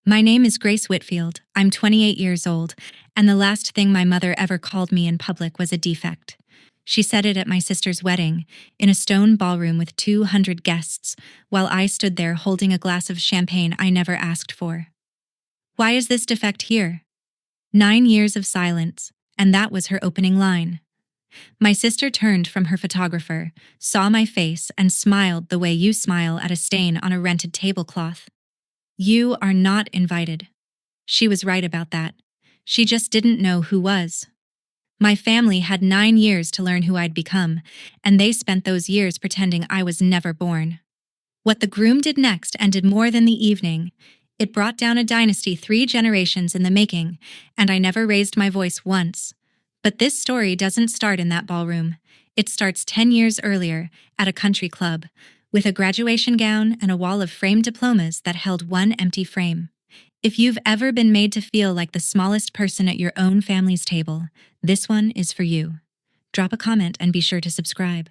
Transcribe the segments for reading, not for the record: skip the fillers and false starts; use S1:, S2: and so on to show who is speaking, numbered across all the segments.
S1: My name is Grace Whitfield. I'm 28 years old, and the last thing my mother ever called me in public was a defect. She said it at my sister's wedding, in a stone ballroom with 200 guests, while I stood there holding a glass of champagne I never asked for. Why is this defect here? 9 years of silence, and that was her opening line. My sister turned from her photographer, saw my face, and smiled the way you smile at a stain on a rented tablecloth. You are not invited. She was right about that. She just didn't know who was. My family had 9 years to learn who I'd become, and they spent those years pretending I was never born. What the groom did next ended more than the evening. It brought down a dynasty 3 generations in the making, and I never raised my voice once. But this story doesn't start in that ballroom. It starts 10 years earlier, at a country club, with a graduation gown and a wall of framed diplomas that held one empty frame. If you've ever been made to feel like the smallest person at your own family's table, this one is for you. Drop a comment and be sure to subscribe.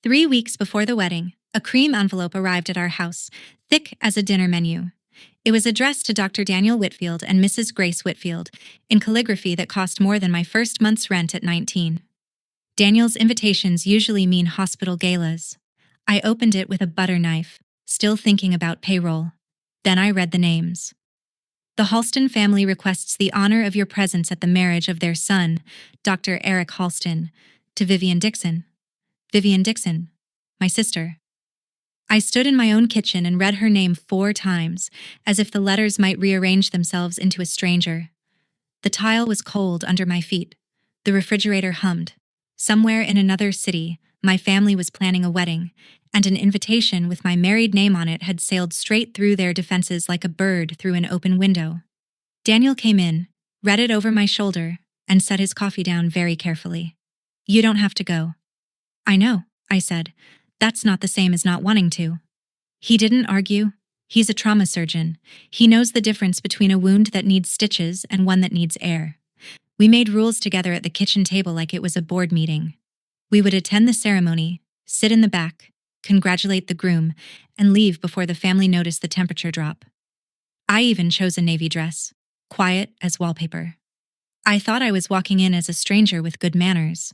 S1: 3 weeks before the wedding, a cream envelope arrived at our house, thick as a dinner menu. It was addressed to Dr. Daniel Whitfield and Mrs. Grace Whitfield, in calligraphy that cost more than my first month's rent at 19. Daniel's invitations usually mean hospital galas. I opened it with a butter knife, still thinking about payroll. Then I read the names. The Halston family requests the honor of your presence at the marriage of their son, Dr. Eric Halston, to Vivian Dixon. Vivian Dixon, my sister. I stood in my own kitchen and read her name 4 times, as if the letters might rearrange themselves into a stranger. The tile was cold under my feet. The refrigerator hummed. Somewhere in another city, my family was planning a wedding, and an invitation with my married name on it had sailed straight through their defenses like a bird through an open window. Daniel came in, read it over my shoulder, and set his coffee down very carefully. You don't have to go. I know, I said. That's not the same as not wanting to. He didn't argue. He's a trauma surgeon. He knows the difference between a wound that needs stitches and one that needs air. We made rules together at the kitchen table like it was a board meeting. We would attend the ceremony, sit in the back, congratulate the groom, and leave before the family noticed the temperature drop. I even chose a navy dress, quiet as wallpaper. I thought I was walking in as a stranger with good manners.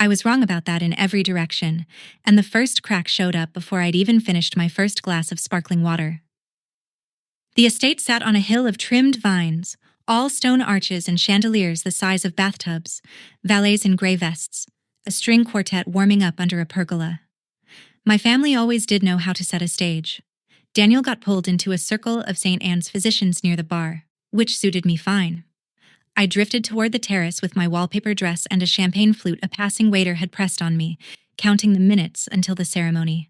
S1: I was wrong about that in every direction, and the first crack showed up before I'd even finished my first glass of sparkling water. The estate sat on a hill of trimmed vines, all stone arches and chandeliers the size of bathtubs, valets in gray vests, a string quartet warming up under a pergola. My family always did know how to set a stage. Daniel got pulled into a circle of St. Anne's physicians near the bar, which suited me fine. I drifted toward the terrace with my wallpaper dress and a champagne flute a passing waiter had pressed on me, counting the minutes until the ceremony.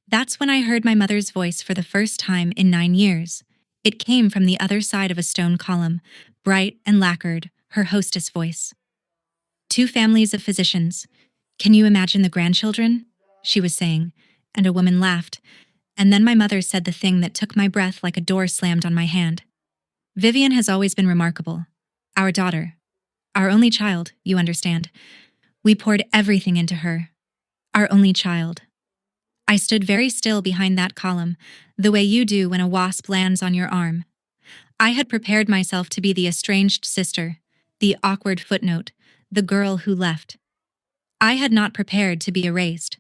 S1: That's when I heard my mother's voice for the first time in 9 years. It came from the other side of a stone column, bright and lacquered, her hostess voice. 2 families of physicians. Can you imagine the grandchildren? She was saying, and a woman laughed, and then my mother said the thing that took my breath like a door slammed on my hand. Vivian has always been remarkable. Our daughter. Our only child, you understand. We poured everything into her. Our only child. I stood very still behind that column, the way you do when a wasp lands on your arm. I had prepared myself to be the estranged sister, the awkward footnote, the girl who left. I had not prepared to be erased.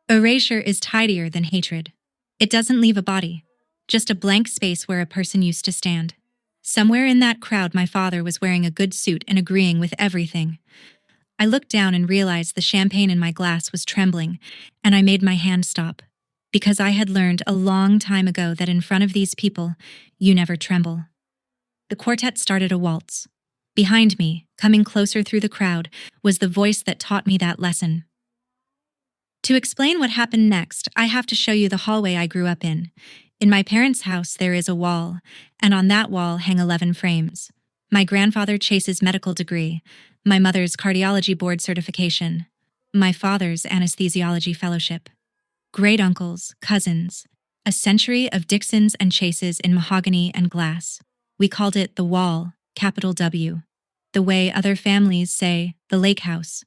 S1: Erasure is tidier than hatred. It doesn't leave a body, just a blank space where a person used to stand. Somewhere in that crowd my father was wearing a good suit and agreeing with everything. I looked down and realized the champagne in my glass was trembling, and I made my hand stop, because I had learned a long time ago that in front of these people, you never tremble. The quartet started a waltz. Behind me, coming closer through the crowd, was the voice that taught me that lesson. To explain what happened next, I have to show you the hallway I grew up in. In my parents' house, there is a wall, and on that wall hang 11 frames. My grandfather Chase's medical degree, my mother's cardiology board certification, my father's anesthesiology fellowship. Great uncles, cousins, a century of Dixons and Chases in mahogany and glass. We called it the wall, capital W. The way other families say, the lake house.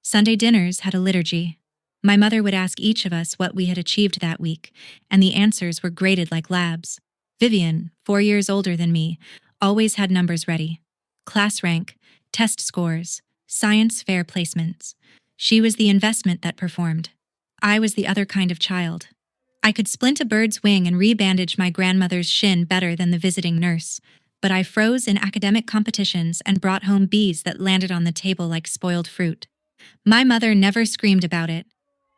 S1: Sunday dinners had a liturgy. My mother would ask each of us what we had achieved that week, and the answers were graded like labs. Vivian, 4 years older than me, always had numbers ready. Class rank, test scores, science fair placements. She was the investment that performed. I was the other kind of child. I could splint a bird's wing and rebandage my grandmother's shin better than the visiting nurse, but I froze in academic competitions and brought home B's that landed on the table like spoiled fruit. My mother never screamed about it.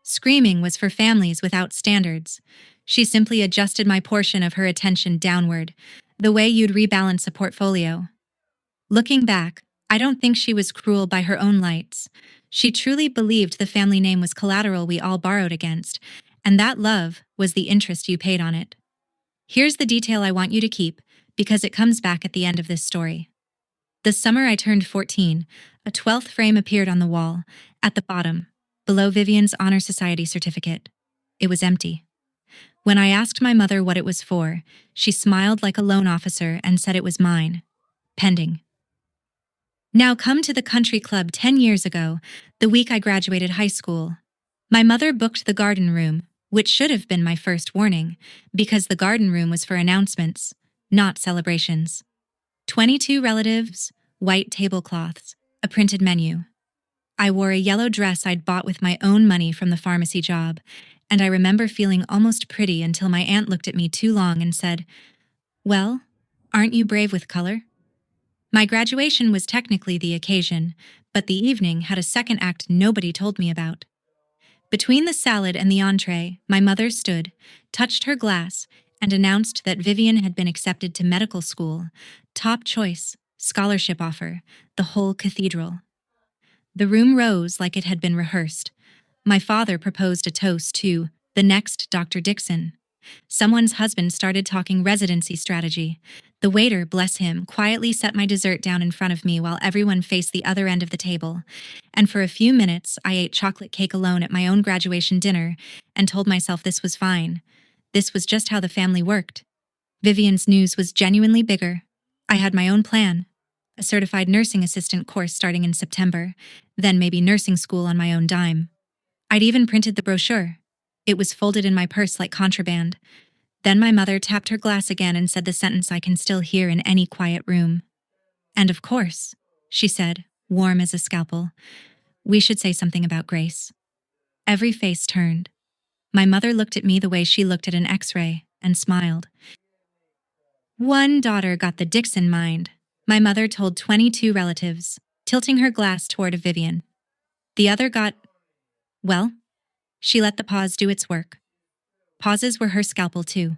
S1: Screaming was for families without standards. She simply adjusted my portion of her attention downward, the way you'd rebalance a portfolio. Looking back, I don't think she was cruel by her own lights. She truly believed the family name was collateral we all borrowed against, and that love was the interest you paid on it. Here's the detail I want you to keep, because it comes back at the end of this story. The summer I turned 14, a 12th frame appeared on the wall, at the bottom, below Vivian's Honor Society certificate. It was empty. When I asked my mother what it was for, she smiled like a loan officer and said it was mine. Pending. Now come to the country club 10 years ago, the week I graduated high school. My mother booked the garden room, which should have been my first warning, because the garden room was for announcements, not celebrations. 22 relatives, white tablecloths, a printed menu. I wore a yellow dress I'd bought with my own money from the pharmacy job, and I remember feeling almost pretty until my aunt looked at me too long and said, "Well, aren't you brave with color?" My graduation was technically the occasion, but the evening had a second act nobody told me about. Between the salad and the entree, my mother stood, touched her glass, and announced that Vivian had been accepted to medical school, top choice, scholarship offer, the whole cathedral. The room rose like it had been rehearsed. My father proposed a toast to the next Dr. Dixon. Someone's husband started talking residency strategy. The waiter, bless him, quietly set my dessert down in front of me while everyone faced the other end of the table. And for a few minutes, I ate chocolate cake alone at my own graduation dinner and told myself this was fine. This was just how the family worked. Vivian's news was genuinely bigger. I had my own plan. A certified nursing assistant course starting in September, then maybe nursing school on my own dime. I'd even printed the brochure. It was folded in my purse like contraband. Then my mother tapped her glass again and said the sentence I can still hear in any quiet room. "And of course," she said, warm as a scalpel, "we should say something about Grace." Every face turned. My mother looked at me the way she looked at an X-ray and smiled. One daughter got the Dixon mind, my mother told 22 relatives, tilting her glass toward Vivian. The other got, well, she let the pause do its work. Pauses were her scalpel too.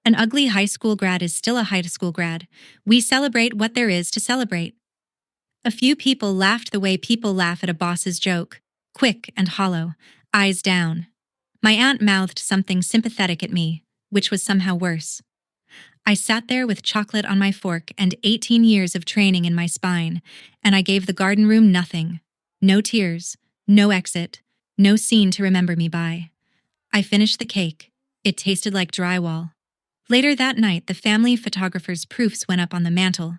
S1: An ugly high school grad is still a high school grad. We celebrate what there is to celebrate. A few people laughed the way people laugh at a boss's joke, quick and hollow, eyes down. My aunt mouthed something sympathetic at me, which was somehow worse. I sat there with chocolate on my fork and 18 years of training in my spine, and I gave the garden room nothing. No tears, no exit, no scene to remember me by. I finished the cake. It tasted like drywall. Later that night, the family photographer's proofs went up on the mantel,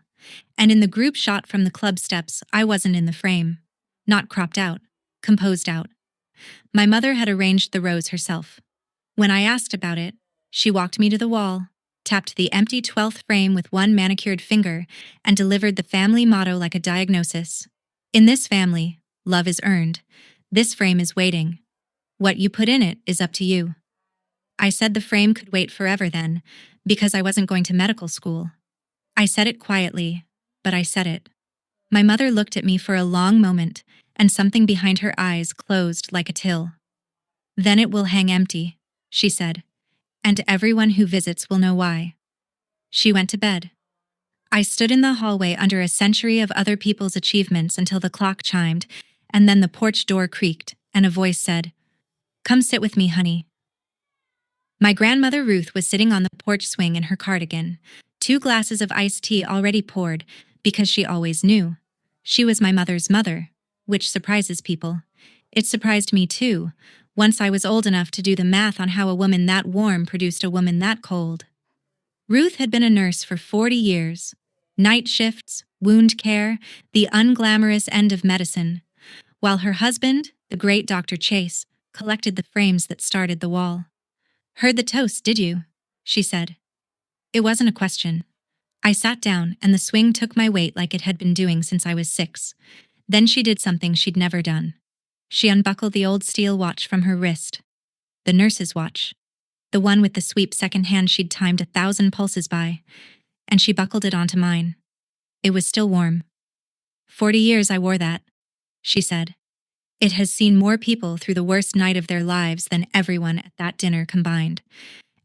S1: and in the group shot from the club steps, I wasn't in the frame. Not cropped out, composed out. My mother had arranged the rows herself. When I asked about it, she walked me to the wall, tapped the empty 12th frame with one manicured finger, and delivered the family motto like a diagnosis. In this family, love is earned. This frame is waiting. What you put in it is up to you. I said the frame could wait forever then, because I wasn't going to medical school. I said it quietly, but I said it. My mother looked at me for a long moment, and something behind her eyes closed like a till. "Then it will hang empty," she said, "and everyone who visits will know why." She went to bed. I stood in the hallway under a century of other people's achievements until the clock chimed, and then the porch door creaked, and a voice said, "Come sit with me, honey." My grandmother Ruth was sitting on the porch swing in her cardigan, 2 glasses of iced tea already poured, because she always knew. She was my mother's mother, which surprises people. It surprised me too, once I was old enough to do the math on how a woman that warm produced a woman that cold. Ruth had been a nurse for 40 years. Night shifts, wound care, the unglamorous end of medicine, while her husband, the great Dr. Chase, collected the frames that started the wall. "Heard the toast, did you?" she said. It wasn't a question. I sat down, and the swing took my weight like it had been doing since I was 6. Then she did something she'd never done. She unbuckled the old steel watch from her wrist. The nurse's watch. The one with the sweep second hand she'd timed 1,000 pulses by. And she buckled it onto mine. It was still warm. 40 years I wore that, she said. It has seen more people through the worst night of their lives than everyone at that dinner combined.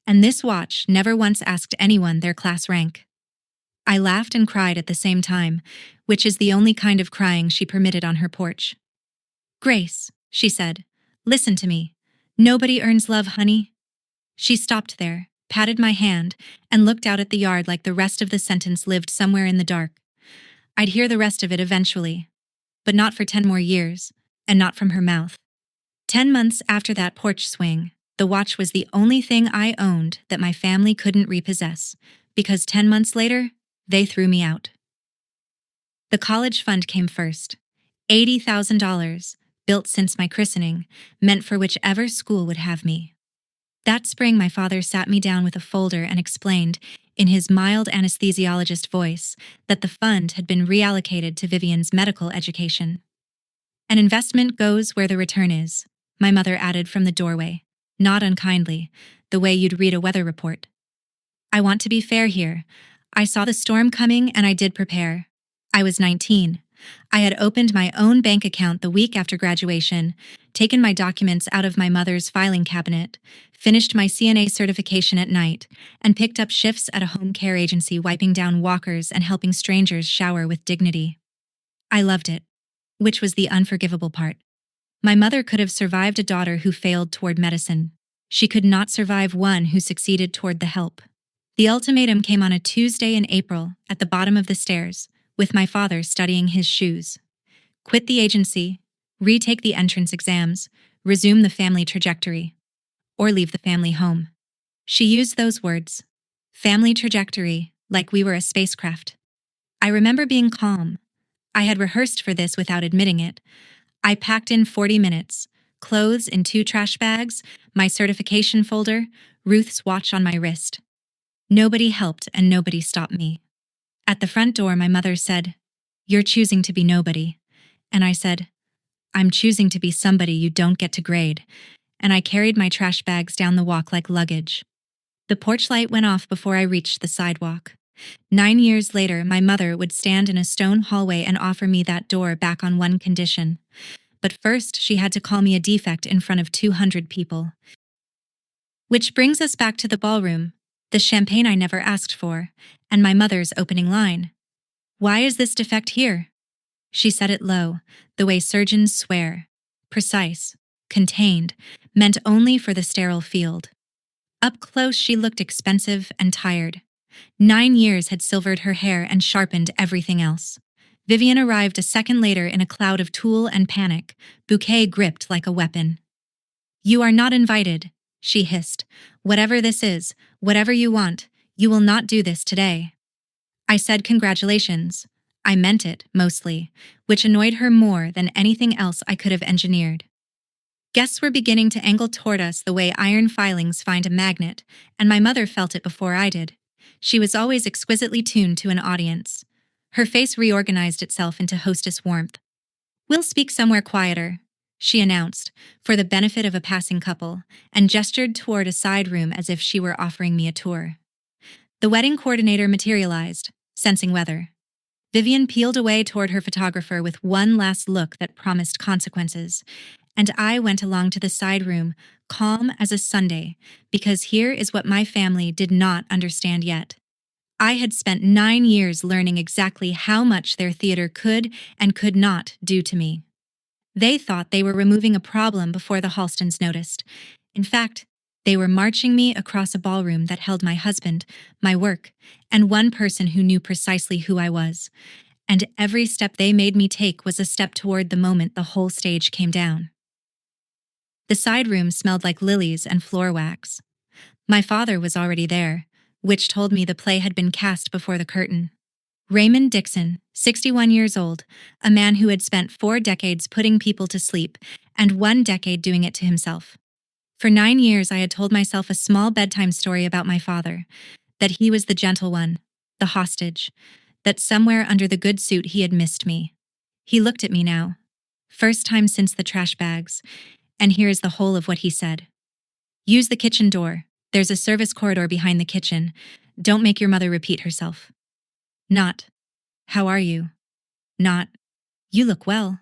S1: And this watch never once asked anyone their class rank. I laughed and cried at the same time, which is the only kind of crying she permitted on her porch. Grace, she said, listen to me. Nobody earns love, honey. She stopped there, patted my hand, and looked out at the yard like the rest of the sentence lived somewhere in the dark. I'd hear the rest of it eventually, but not for 10 more years, and not from her mouth. 10 months after that porch swing, the watch was the only thing I owned that my family couldn't repossess, because 10 months later, they threw me out. The college fund came first. $80,000, built since my christening, meant for whichever school would have me. That spring, my father sat me down with a folder and explained, in his mild anesthesiologist voice, that the fund had been reallocated to Vivian's medical education. An investment goes where the return is, my mother added from the doorway, not unkindly, the way you'd read a weather report. I want to be fair here. I saw the storm coming and I did prepare. I was 19. I had opened my own bank account the week after graduation, taken my documents out of my mother's filing cabinet, finished my CNA certification at night, and picked up shifts at a home care agency wiping down walkers and helping strangers shower with dignity. I loved it, which was the unforgivable part. My mother could have survived a daughter who failed toward medicine. She could not survive one who succeeded toward the help. The ultimatum came on a Tuesday in April at the bottom of the stairs, with my father studying his shoes. Quit the agency, retake the entrance exams, resume the family trajectory, or leave the family home. She used those words, family trajectory, like we were a spacecraft. I remember being calm. I had rehearsed for this without admitting it. I packed in 40 minutes, clothes in 2 trash bags, my certification folder, Ruth's watch on my wrist. Nobody helped and nobody stopped me. At the front door, my mother said, "You're choosing to be nobody." And I said, "I'm choosing to be somebody you don't get to grade." And I carried my trash bags down the walk like luggage. The porch light went off before I reached the sidewalk. 9 years later, my mother would stand in a stone hallway and offer me that door back on one condition. But first, she had to call me a defect in front of 200 people. Which brings us back to the ballroom, the champagne I never asked for, and my mother's opening line. "Why is this defect here?" She said it low, the way surgeons swear. Precise, contained, meant only for the sterile field. Up close, she looked expensive and tired. 9 years had silvered her hair and sharpened everything else. Vivian arrived a second later in a cloud of tulle and panic, bouquet gripped like a weapon. "You are not invited," she hissed. "Whatever this is, whatever you want, you will not do this today." I said congratulations. I meant it, mostly, which annoyed her more than anything else I could have engineered. Guests were beginning to angle toward us the way iron filings find a magnet, and my mother felt it before I did. She was always exquisitely tuned to an audience. Her face reorganized itself into hostess warmth. "We'll speak somewhere quieter," she announced, for the benefit of a passing couple, and gestured toward a side room as if she were offering me a tour. The wedding coordinator materialized, sensing weather. Vivian peeled away toward her photographer with one last look that promised consequences, and I went along to the side room, calm as a Sunday, because here is what my family did not understand yet. I had spent 9 years learning exactly how much their theater could and could not do to me. They thought they were removing a problem before the Halstons noticed. In fact, they were marching me across a ballroom that held my husband, my work, and one person who knew precisely who I was. And every step they made me take was a step toward the moment the whole stage came down. The side room smelled like lilies and floor wax. My father was already there, which told me the play had been cast before the curtain. Raymond Dixon, 61 years old, a man who had spent 4 decades putting people to sleep and 1 decade doing it to himself. For 9 years, I had told myself a small bedtime story about my father, that he was the gentle one, the hostage, that somewhere under the good suit he had missed me. He looked at me now, first time since the trash bags, and here is the whole of what he said. Use the kitchen door. There's a service corridor behind the kitchen. Don't make your mother repeat herself. Not, how are you? Not, you look well.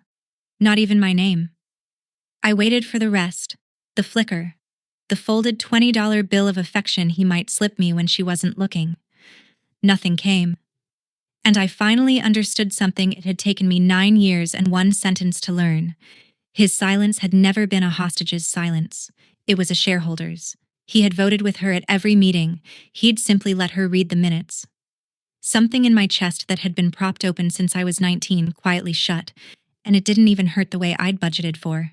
S1: Not even my name. I waited for the rest, the flicker, the folded $20 bill of affection he might slip me when she wasn't looking. Nothing came. And I finally understood something it had taken me 9 years and 1 sentence to learn. His silence had never been a hostage's silence. It was a shareholder's. He had voted with her at every meeting. He'd simply let her read the minutes. Something in my chest that had been propped open since I was 19 quietly shut, and it didn't even hurt the way I'd budgeted for.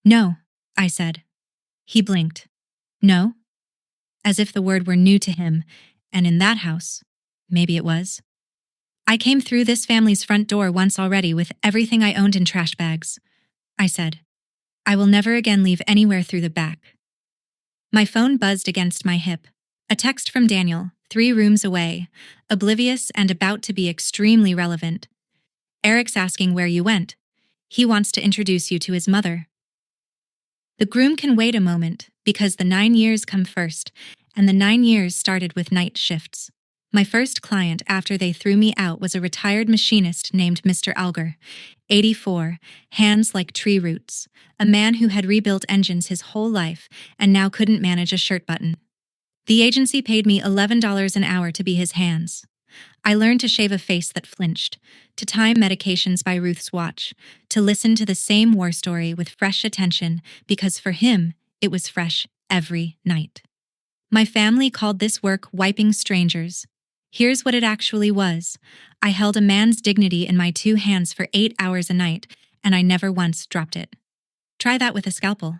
S1: No, I said. He blinked. No? As if the word were new to him, and in that house, maybe it was. I came through this family's front door once already with everything I owned in trash bags, I said. I will never again leave anywhere through the back. My phone buzzed against my hip. A text from Daniel, 3 rooms away, oblivious and about to be extremely relevant. Eric's asking where you went. He wants to introduce you to his mother. The groom can wait a moment because the 9 years come first, and the 9 years started with night shifts. My first client after they threw me out was a retired machinist named Mr. Alger, 84, hands like tree roots, a man who had rebuilt engines his whole life and now couldn't manage a shirt button. The agency paid me $11 an hour to be his hands. I learned to shave a face that flinched, to time medications by Ruth's watch, to listen to the same war story with fresh attention because for him, it was fresh every night. My family called this work wiping strangers. Here's what it actually was. I held a man's dignity in my 2 hands for 8 hours a night, and I never once dropped it. Try that with a scalpel.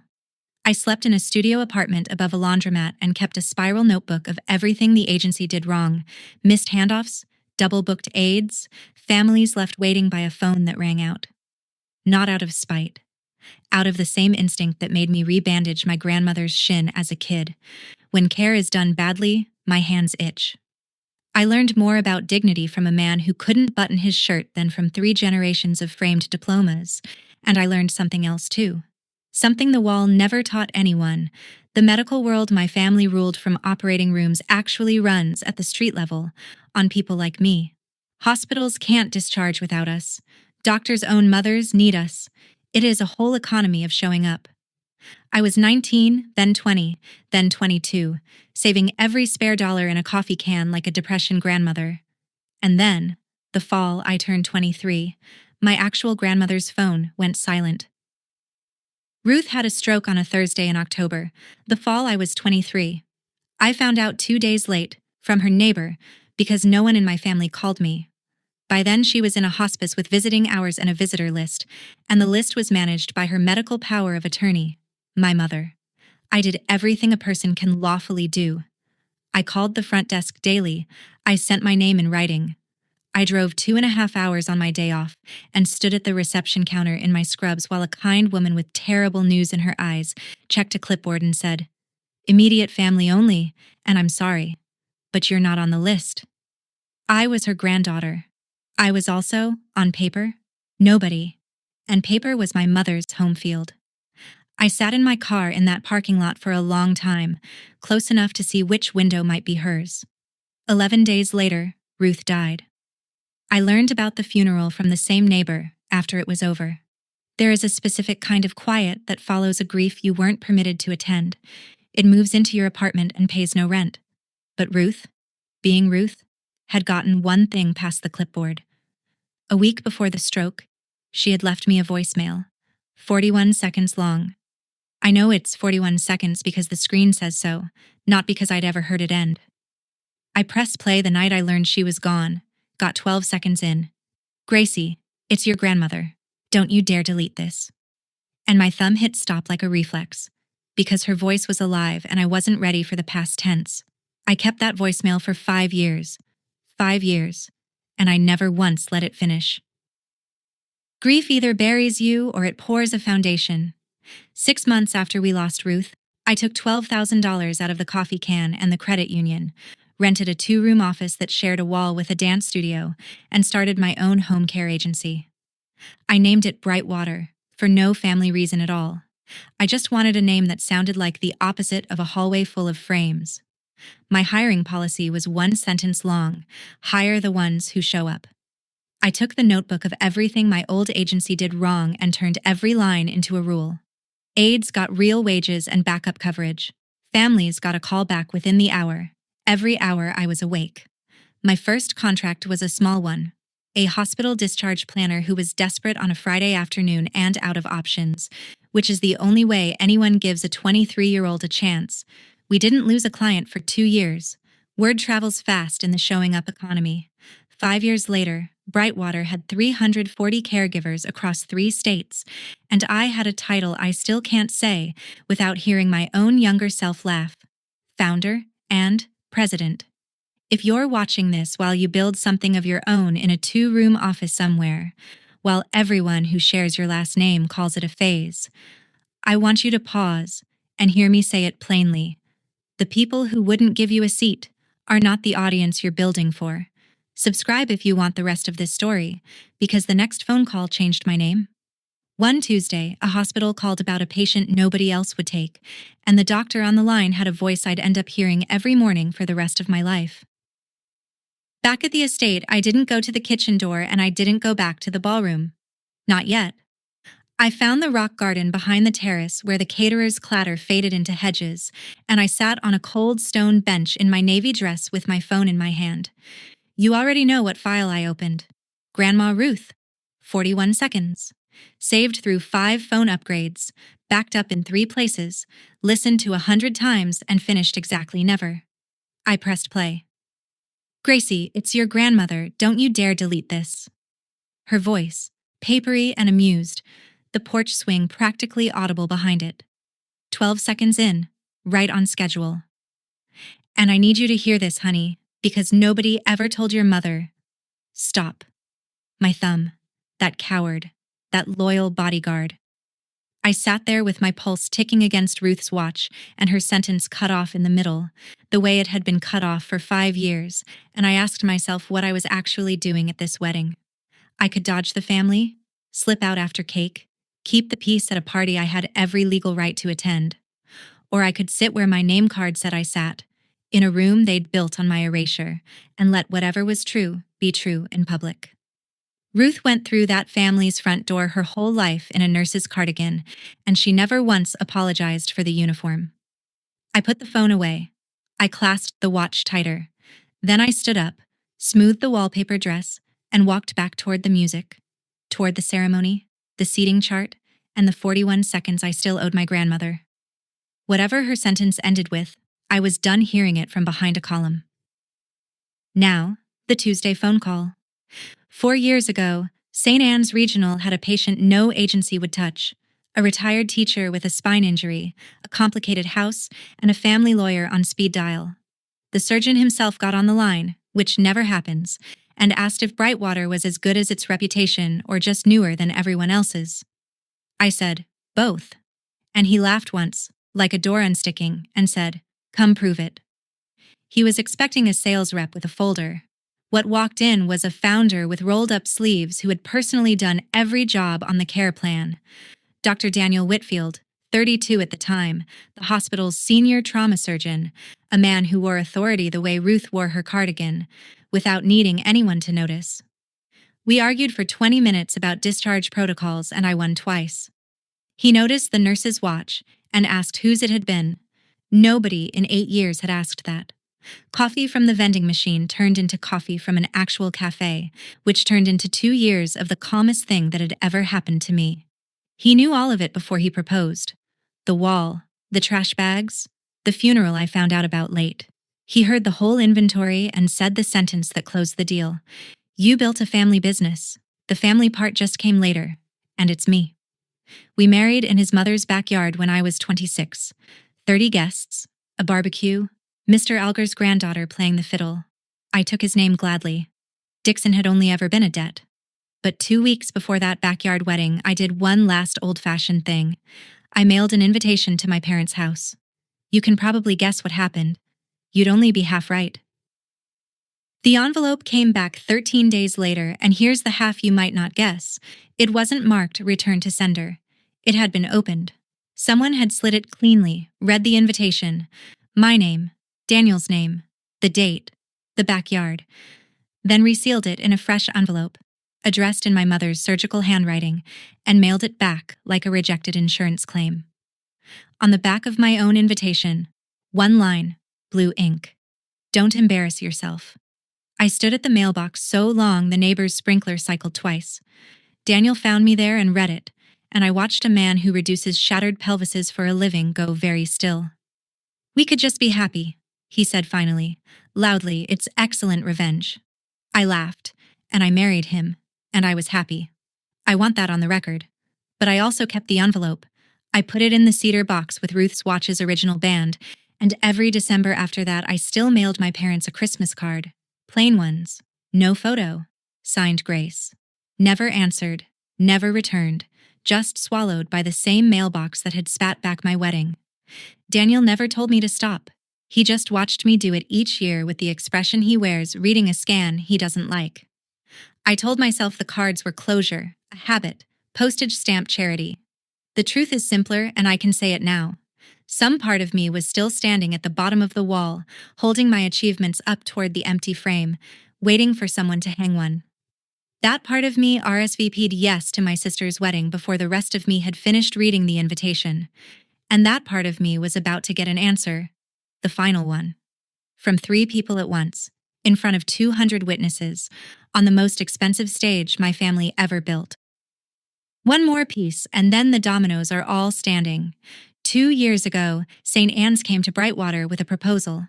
S1: I slept in a studio apartment above a laundromat and kept a spiral notebook of everything the agency did wrong: missed handoffs, double-booked aides, families left waiting by a phone that rang out. Not out of spite. Out of the same instinct that made me rebandage my grandmother's shin as a kid. When care is done badly, my hands itch. I learned more about dignity from a man who couldn't button his shirt than from 3 generations of framed diplomas, and I learned something else too. Something the wall never taught anyone. The medical world my family ruled from operating rooms actually runs at the street level, on people like me. Hospitals can't discharge without us. Doctors' own mothers need us. It is a whole economy of showing up. I was 19, then 20, then 22, saving every spare dollar in a coffee can like a depression grandmother. And then, the fall I turned 23, my actual grandmother's phone went silent. Ruth had a stroke on a Thursday in October, the fall I was 23. I found out 2 days late, from her neighbor, because no one in my family called me. By then she was in a hospice with visiting hours and a visitor list, and the list was managed by her medical power of attorney, my mother. I did everything a person can lawfully do. I called the front desk daily. I sent my name in writing. I drove 2.5 hours on my day off and stood at the reception counter in my scrubs while a kind woman with terrible news in her eyes checked a clipboard and said, "Immediate family only, and I'm sorry, but you're not on the list." I was her granddaughter. I was also, on paper, nobody, and paper was my mother's home field. I sat in my car in that parking lot for a long time, close enough to see which window might be hers. 11 days later, Ruth died. I learned about the funeral from the same neighbor after it was over. There is a specific kind of quiet that follows a grief you weren't permitted to attend. It moves into your apartment and pays no rent. But Ruth, being Ruth, had gotten one thing past the clipboard. A week before the stroke, she had left me a voicemail, 41 seconds long. I know it's 41 seconds because the screen says so, not because I'd ever heard it end. I pressed play the night I learned she was gone, got 12 seconds in. "Gracie, it's your grandmother. Don't you dare delete this." And my thumb hit stop like a reflex, because her voice was alive and I wasn't ready for the past tense. I kept that voicemail for 5 years. 5 years. And I never once let it finish. Grief either buries you or it pours a foundation. 6 months after we lost Ruth, I took $12,000 out of the coffee can and the credit union, rented a 2-room office that shared a wall with a dance studio, and started my own home care agency. I named it Brightwater, for no family reason at all. I just wanted a name that sounded like the opposite of a hallway full of frames. My hiring policy was one sentence long: hire the ones who show up. I took the notebook of everything my old agency did wrong and turned every line into a rule. Aides got real wages and backup coverage. Families got a call back within the hour. Every hour I was awake. My first contract was a small one. A hospital discharge planner who was desperate on a Friday afternoon and out of options, which is the only way anyone gives a 23-year-old a chance. We didn't lose a client for 2 years. Word travels fast in the showing up economy. 5 years later, Brightwater had 340 caregivers across 3 states, and I had a title I still can't say without hearing my own younger self laugh: founder and president. If you're watching this while you build something of your own in a 2-room office somewhere, while everyone who shares your last name calls it a phase, I want you to pause and hear me say it plainly. The people who wouldn't give you a seat are not the audience you're building for. Subscribe if you want the rest of this story, because the next phone call changed my name. One Tuesday, a hospital called about a patient nobody else would take, and the doctor on the line had a voice I'd end up hearing every morning for the rest of my life. Back at the estate, I didn't go to the kitchen door and I didn't go back to the ballroom. Not yet. I found the rock garden behind the terrace where the caterer's clatter faded into hedges, and I sat on a cold stone bench in my navy dress with my phone in my hand. You already know what file I opened. Grandma Ruth. 41 seconds. Saved through 5 phone upgrades, backed up in 3 places, listened to 100 times, and finished exactly never. I pressed play. Gracie, it's your grandmother. Don't you dare delete this. Her voice, papery and amused, the porch swing practically audible behind it. 12 seconds in, right on schedule. And I need you to hear this, honey, because nobody ever told your mother. Stop. My thumb. That coward. That loyal bodyguard. I sat there with my pulse ticking against Ruth's watch and her sentence cut off in the middle, the way it had been cut off for 5 years, and I asked myself what I was actually doing at this wedding. I could dodge the family, slip out after cake, keep the peace at a party I had every legal right to attend. Or I could sit where my name card said I sat, in a room they'd built on my erasure, and let whatever was true be true in public. Ruth went through that family's front door her whole life in a nurse's cardigan, and she never once apologized for the uniform. I put the phone away. I clasped the watch tighter. Then I stood up, smoothed the wallpaper dress, and walked back toward the music, toward the ceremony, the seating chart, and the 41 seconds I still owed my grandmother. Whatever her sentence ended with, I was done hearing it from behind a column. Now, the Tuesday phone call. 4 years ago, St. Anne's Regional had a patient no agency would touch, a retired teacher with a spine injury, a complicated house, and a family lawyer on speed dial. The surgeon himself got on the line, which never happens, and asked if Brightwater was as good as its reputation or just newer than everyone else's. I said, both. And he laughed once, like a door unsticking, and said, come prove it. He was expecting a sales rep with a folder. What walked in was a founder with rolled-up sleeves who had personally done every job on the care plan. Dr. Daniel Whitfield, 32 at the time, the hospital's senior trauma surgeon, a man who wore authority the way Ruth wore her cardigan, without needing anyone to notice. We argued for 20 minutes about discharge protocols, and I won twice. He noticed the nurse's watch and asked whose it had been. Nobody in 8 years had asked that. Coffee from the vending machine turned into coffee from an actual cafe, which turned into 2 years of the calmest thing that had ever happened to me. He knew all of it before he proposed. The wall, the trash bags, the funeral I found out about late. He heard the whole inventory and said the sentence that closed the deal. You built a family business. The family part just came later, and it's me. We married in his mother's backyard when I was 26. 30 guests, a barbecue, Mr. Alger's granddaughter playing the fiddle. I took his name gladly. Dixon had only ever been a debt. But 2 weeks before that backyard wedding, I did one last old-fashioned thing. I mailed an invitation to my parents' house. You can probably guess what happened. You'd only be half right. The envelope came back 13 days later, and here's the half you might not guess. It wasn't marked return to sender. It had been opened. Someone had slit it cleanly, read the invitation, my name, Daniel's name, the date, the backyard, then resealed it in a fresh envelope, addressed in my mother's surgical handwriting, and mailed it back like a rejected insurance claim. On the back of my own invitation, one line, blue ink. Don't embarrass yourself. I stood at the mailbox so long the neighbor's sprinkler cycled twice. Daniel found me there and read it, and I watched a man who reduces shattered pelvises for a living go very still. We could just be happy, he said finally, loudly. It's excellent revenge. I laughed, and I married him, and I was happy. I want that on the record. But I also kept the envelope. I put it in the cedar box with Ruth's Watch's original band, and every December after that I still mailed my parents a Christmas card. Plain ones. No photo. Signed Grace. Never answered. Never returned. Just swallowed by the same mailbox that had spat back my wedding. Daniel never told me to stop. He just watched me do it each year with the expression he wears reading a scan he doesn't like. I told myself the cards were closure, a habit, postage stamp charity. The truth is simpler, and I can say it now. Some part of me was still standing at the bottom of the wall, holding my achievements up toward the empty frame, waiting for someone to hang one. That part of me RSVP'd yes to my sister's wedding before the rest of me had finished reading the invitation. And that part of me was about to get an answer, the final one. From 3 people at once, in front of 200 witnesses, on the most expensive stage my family ever built. One more piece, and then the dominoes are all standing. 2 years ago, St. Anne's came to Brightwater with a proposal.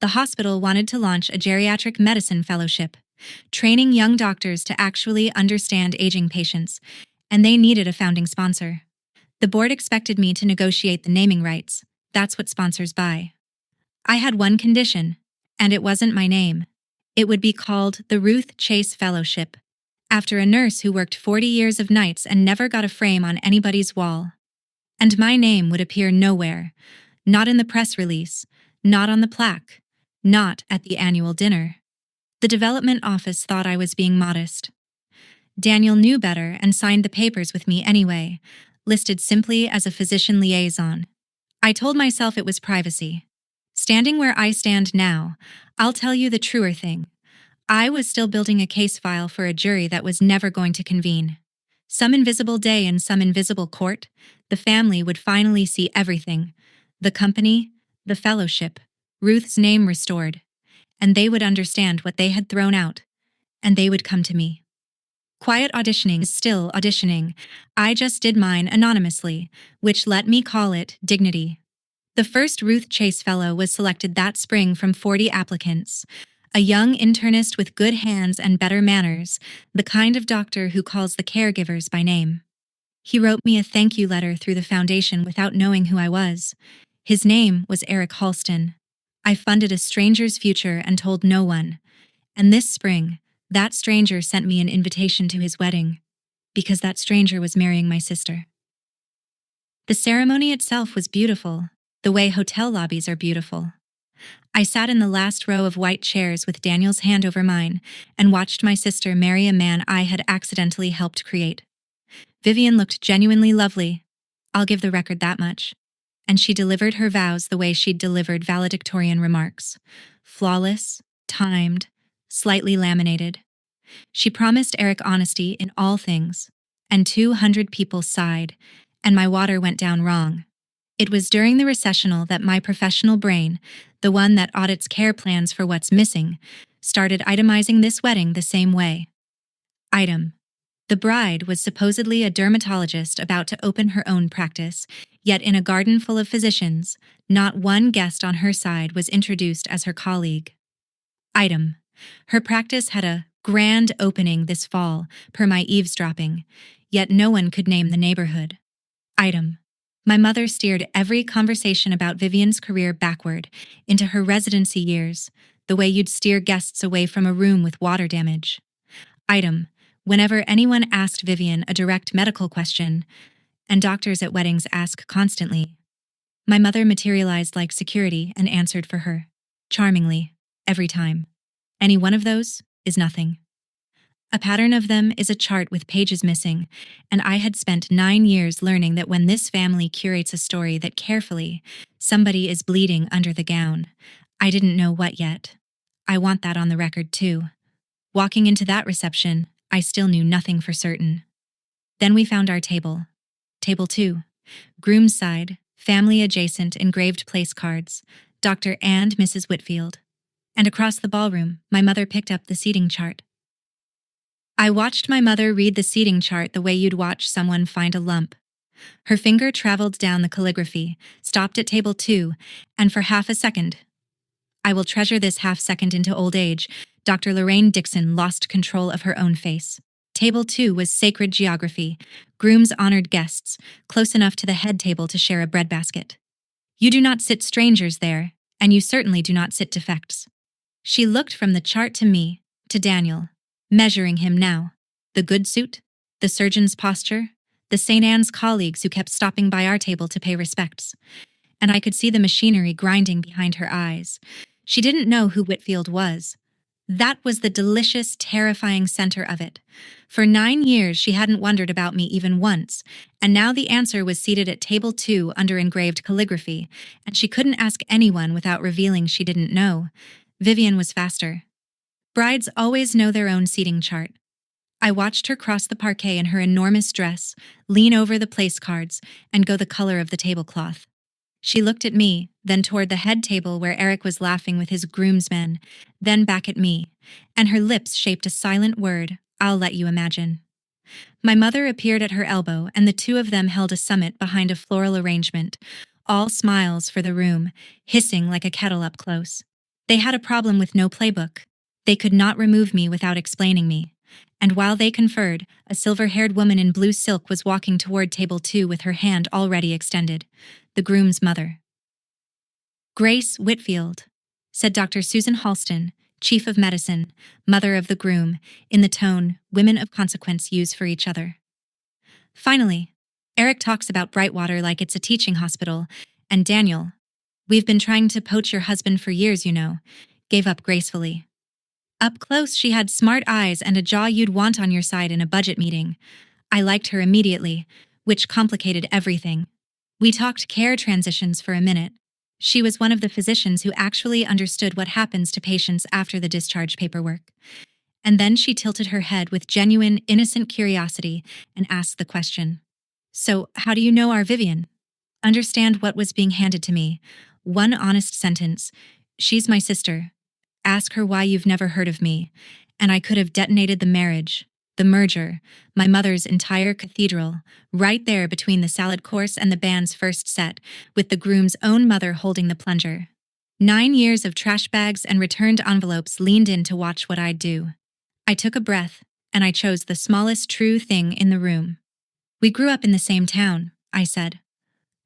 S1: The hospital wanted to launch a geriatric medicine fellowship, training young doctors to actually understand aging patients, and they needed a founding sponsor. The board expected me to negotiate the naming rights. That's what sponsors buy. I had one condition, and it wasn't my name. It would be called the Ruth Chase Fellowship, after a nurse who worked 40 years of nights and never got a frame on anybody's wall. And my name would appear nowhere, not in the press release, not on the plaque, not at the annual dinner. The development office thought I was being modest. Daniel knew better and signed the papers with me anyway, listed simply as a physician liaison. I told myself it was privacy. Standing where I stand now, I'll tell you the truer thing. I was still building a case file for a jury that was never going to convene. Some invisible day in some invisible court, the family would finally see everything. The company, the fellowship, Ruth's name restored. And they would understand what they had thrown out. And they would come to me. Quiet auditioning is still auditioning. I just did mine anonymously, which let me call it dignity. The first Ruth Chase Fellow was selected that spring from 40 applicants. A young internist with good hands and better manners, the kind of doctor who calls the caregivers by name. He wrote me a thank you letter through the foundation without knowing who I was. His name was Eric Halston. I funded a stranger's future and told no one. And this spring, that stranger sent me an invitation to his wedding, because that stranger was marrying my sister. The ceremony itself was beautiful, the way hotel lobbies are beautiful. I sat in the last row of white chairs with Daniel's hand over mine and watched my sister marry a man I had accidentally helped create. Vivian looked genuinely lovely. I'll give the record that much. And she delivered her vows the way she'd delivered valedictorian remarks. Flawless, timed, slightly laminated. She promised Eric honesty in all things, and 200 people sighed, and my water went down wrong. It was during the recessional that my professional brain, the one that audits care plans for what's missing, started itemizing this wedding the same way. Item. The bride was supposedly a dermatologist about to open her own practice, yet in a garden full of physicians, not one guest on her side was introduced as her colleague. Item. Her practice had a grand opening this fall, per my eavesdropping, yet no one could name the neighborhood. Item. My mother steered every conversation about Vivian's career backward, into her residency years, the way you'd steer guests away from a room with water damage. Item. Whenever anyone asked Vivian a direct medical question, and doctors at weddings ask constantly, my mother materialized like security and answered for her, charmingly, every time. Any one of those is nothing. A pattern of them is a chart with pages missing, and I had spent 9 years learning that when this family curates a story that carefully, somebody is bleeding under the gown. I didn't know what yet. I want that on the record too. Walking into that reception, I still knew nothing for certain. Then we found our table. Table 2. Groom's side, family adjacent engraved place cards, Dr. and Mrs. Whitfield. And across the ballroom, my mother picked up the seating chart. I watched my mother read the seating chart the way you'd watch someone find a lump. Her finger traveled down the calligraphy, stopped at table 2, and for half a second, I will treasure this half second into old age, Dr. Lorraine Dixon lost control of her own face. Table 2 was sacred geography, groom's honored guests, close enough to the head table to share a breadbasket. You do not sit strangers there, and you certainly do not sit defects. She looked from the chart to me, to Daniel, measuring him now. The good suit, the surgeon's posture, the St. Anne's colleagues who kept stopping by our table to pay respects. And I could see the machinery grinding behind her eyes. She didn't know who Whitfield was. That was the delicious, terrifying center of it. For 9 years, she hadn't wondered about me even once, and now the answer was seated at table 2 under engraved calligraphy, and she couldn't ask anyone without revealing she didn't know. Vivian was faster. Brides always know their own seating chart. I watched her cross the parquet in her enormous dress, lean over the place cards, and go the color of the tablecloth. She looked at me, then toward the head table where Eric was laughing with his groomsmen, then back at me, and her lips shaped a silent word, I'll let you imagine. My mother appeared at her elbow, and the two of them held a summit behind a floral arrangement, all smiles for the room, hissing like a kettle up close. They had a problem with no playbook. They could not remove me without explaining me. And while they conferred, a silver-haired woman in blue silk was walking toward table 2 with her hand already extended. The groom's mother. Grace Whitfield, said Dr. Susan Halston, chief of medicine, mother of the groom, in the tone women of consequence use for each other. Finally, Eric talks about Brightwater like it's a teaching hospital, and Daniel, we've been trying to poach your husband for years, you know, gave up gracefully. Up close, she had smart eyes and a jaw you'd want on your side in a budget meeting. I liked her immediately, which complicated everything. We talked care transitions for a minute. She was one of the physicians who actually understood what happens to patients after the discharge paperwork. And then she tilted her head with genuine, innocent curiosity and asked the question. So, how do you know our Vivian? Understand what was being handed to me. One honest sentence. She's my sister. Ask her why you've never heard of me. And I could have detonated the marriage, the merger, my mother's entire cathedral, right there between the salad course and the band's first set, with the groom's own mother holding the plunger. 9 years of trash bags and returned envelopes leaned in to watch what I'd do. I took a breath, and I chose the smallest true thing in the room. We grew up in the same town, I said.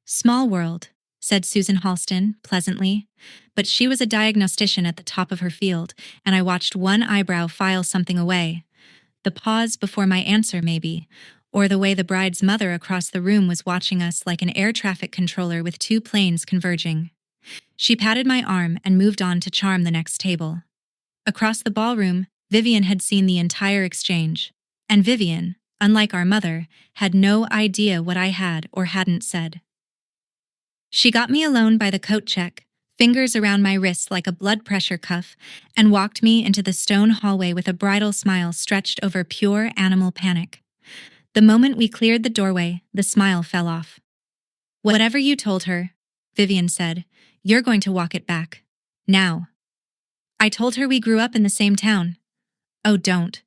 S1: Small world, said Susan Halston, pleasantly, but she was a diagnostician at the top of her field, and I watched one eyebrow file something away. The pause before my answer, maybe, or the way the bride's mother across the room was watching us like an air traffic controller with 2 planes converging. She patted my arm and moved on to charm the next table. Across the ballroom, Vivian had seen the entire exchange, and Vivian, unlike our mother, had no idea what I had or hadn't said. She got me alone by the coat check, fingers around my wrists like a blood pressure cuff, and walked me into the stone hallway with a bridal smile stretched over pure animal panic. The moment we cleared the doorway, the smile fell off. Whatever you told her, Vivian said, you're going to walk it back. Now. I told her we grew up in the same town. Oh, don't.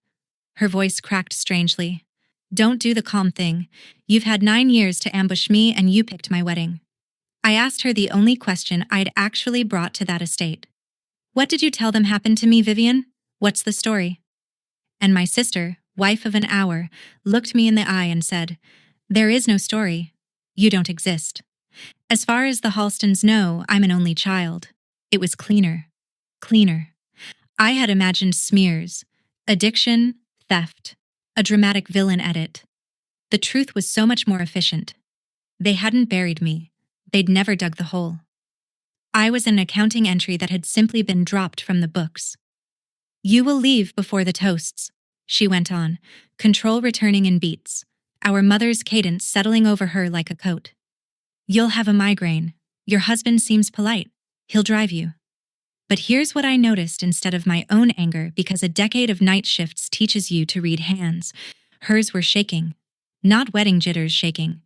S1: Her voice cracked strangely. Don't do the calm thing. You've had 9 years to ambush me and you picked my wedding. I asked her the only question I'd actually brought to that estate. What did you tell them happened to me, Vivian? What's the story? And my sister, wife of an hour, looked me in the eye and said, there is no story. You don't exist. As far as the Halstons know, I'm an only child. It was cleaner. Cleaner. I had imagined smears, addiction, theft, a dramatic villain edit. The truth was so much more efficient. They hadn't buried me. They'd never dug the hole. I was an accounting entry that had simply been dropped from the books. You will leave before the toasts, she went on, control returning in beats, our mother's cadence settling over her like a coat. You'll have a migraine. Your husband seems polite. He'll drive you. But here's what I noticed instead of my own anger, because a decade of night shifts teaches you to read hands. Hers were shaking. Not wedding jitters shaking.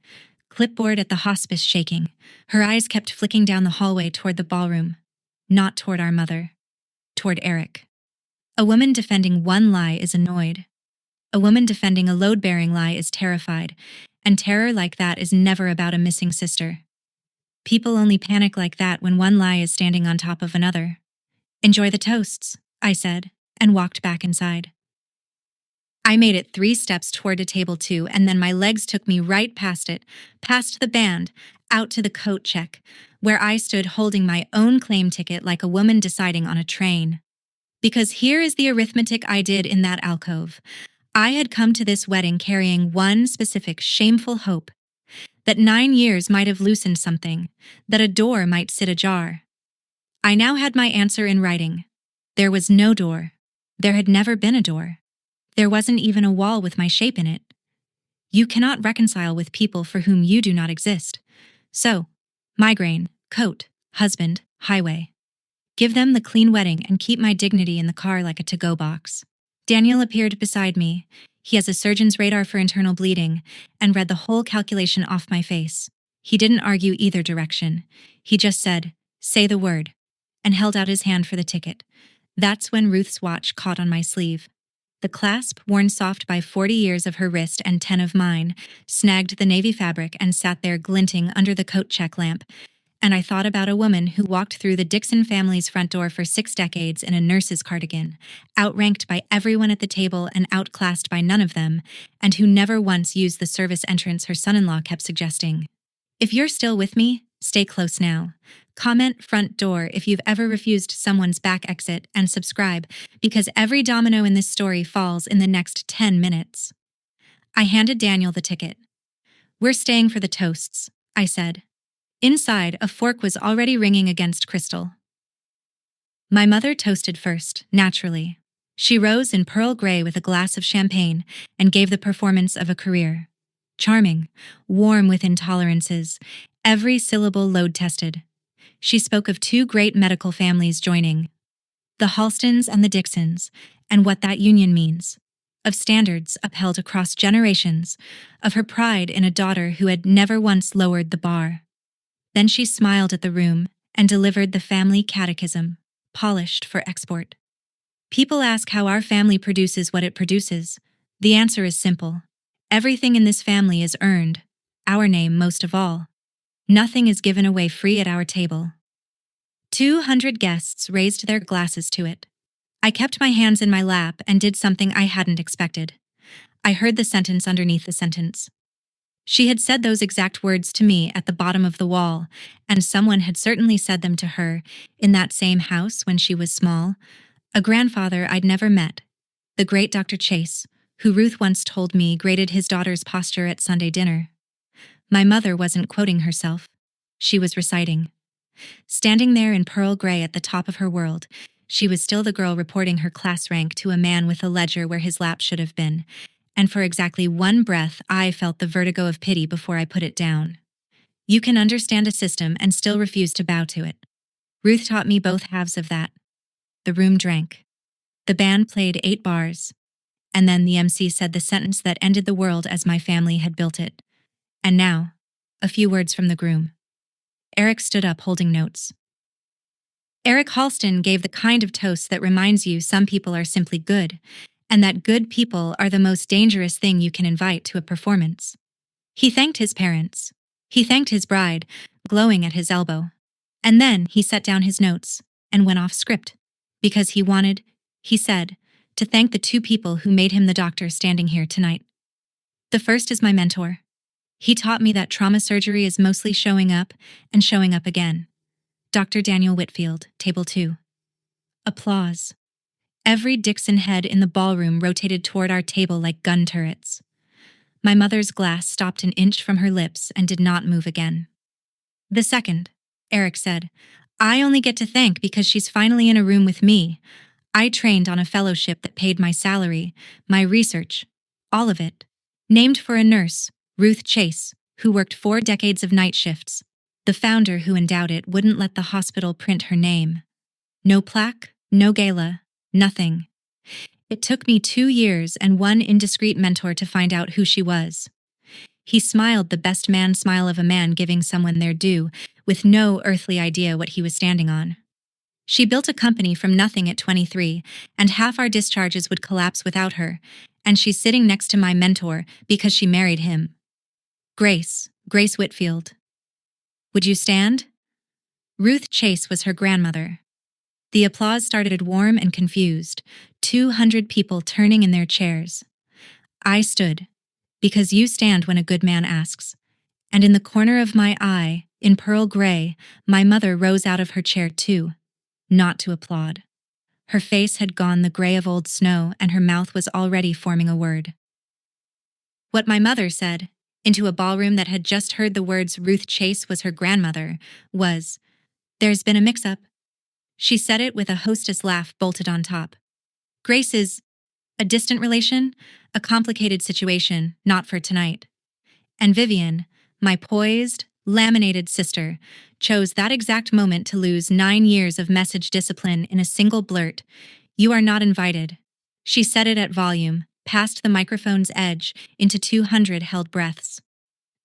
S1: Clipboard at the hospice shaking. Her eyes kept flicking down the hallway toward the ballroom. Not toward our mother. Toward Eric. A woman defending one lie is annoyed. A woman defending a load-bearing lie is terrified. And terror like that is never about a missing sister. People only panic like that when one lie is standing on top of another. Enjoy the toasts, I said, and walked back inside. I made it 3 steps toward a table 2, and then my legs took me right past it, past the band, out to the coat check, where I stood holding my own claim ticket like a woman deciding on a train. Because here is the arithmetic I did in that alcove. I had come to this wedding carrying one specific shameful hope, that 9 years might have loosened something, that a door might sit ajar. I now had my answer in writing. There was no door. There had never been a door. There wasn't even a wall with my shape in it. You cannot reconcile with people for whom you do not exist. So, migraine, coat, husband, highway. Give them the clean wedding and keep my dignity in the car like a to-go box. Daniel appeared beside me. He has a surgeon's radar for internal bleeding and read the whole calculation off my face. He didn't argue either direction. He just said, "Say the word," and held out his hand for the ticket. That's when Ruth's watch caught on my sleeve. The clasp, worn soft by 40 years of her wrist and 10 of mine, snagged the navy fabric and sat there glinting under the coat check lamp. And I thought about a woman who walked through the Dixon family's front door for 6 decades in a nurse's cardigan, outranked by everyone at the table and outclassed by none of them, and who never once used the service entrance her son-in-law kept suggesting. If you're still with me, stay close now. Comment front door if you've ever refused someone's back exit, and subscribe, because every domino in this story falls in the next 10 minutes. I handed Daniel the ticket. We're staying for the toasts, I said. Inside, a fork was already ringing against crystal. My mother toasted first, naturally. She rose in pearl gray with a glass of champagne and gave the performance of a career. Charming, warm with intolerances, every syllable load-tested. She spoke of 2 great medical families joining, the Halstons and the Dixons, and what that union means, of standards upheld across generations, of her pride in a daughter who had never once lowered the bar. Then she smiled at the room and delivered the family catechism, polished for export. People ask how our family produces what it produces. The answer is simple. Everything in this family is earned, our name most of all. Nothing is given away free at our table. 200 guests raised their glasses to it. I kept my hands in my lap and did something I hadn't expected. I heard the sentence underneath the sentence. She had said those exact words to me at the bottom of the wall, and someone had certainly said them to her in that same house when she was small. A grandfather I'd never met, the great Dr. Chase, who Ruth once told me graded his daughter's posture at Sunday dinner. My mother wasn't quoting herself. She was reciting. Standing there in pearl gray at the top of her world, she was still the girl reporting her class rank to a man with a ledger where his lap should have been, and for exactly one breath I felt the vertigo of pity before I put it down. You can understand a system and still refuse to bow to it. Ruth taught me both halves of that. The room drank. The band played 8 bars. And then the MC said the sentence that ended the world as my family had built it. And now, a few words from the groom. Eric stood up holding notes. Eric Halston gave the kind of toast that reminds you some people are simply good, and that good people are the most dangerous thing you can invite to a performance. He thanked his parents. He thanked his bride, glowing at his elbow. And then he set down his notes and went off script, because he wanted, he said, to thank the 2 people who made him the doctor standing here tonight. The first is my mentor. He taught me that trauma surgery is mostly showing up and showing up again. Dr. Daniel Whitfield, table 2. Applause. Every Dixon head in the ballroom rotated toward our table like gun turrets. My mother's glass stopped an inch from her lips and did not move again. The second, Eric said, I only get to thank because she's finally in a room with me. I trained on a fellowship that paid my salary, my research, all of it. Named for a nurse, Ruth Chase, who worked 4 decades of night shifts. The founder who endowed it wouldn't let the hospital print her name. No plaque, no gala, nothing. It took me 2 years and one indiscreet mentor to find out who she was. He smiled the best man smile of a man giving someone their due, with no earthly idea what he was standing on. She built a company from nothing at 23, and half our discharges would collapse without her, and she's sitting next to my mentor because she married him. Grace Whitfield. Would you stand? Ruth Chase was her grandmother. The applause started warm and confused, 200 people turning in their chairs. I stood, because you stand when a good man asks. And in the corner of my eye, in pearl gray, my mother rose out of her chair too, not to applaud. Her face had gone the gray of old snow, and her mouth was already forming a word. What my mother said, into a ballroom that had just heard the words Ruth Chase was her grandmother, was, "There's been a mix-up." She said it with a hostess laugh bolted on top. Grace is a distant relation, a complicated situation, not for tonight. And Vivian, my poised, laminated sister, chose that exact moment to lose 9 years of message discipline in a single blurt. "You are not invited." She said it at volume, past the microphone's edge, into 200 held breaths.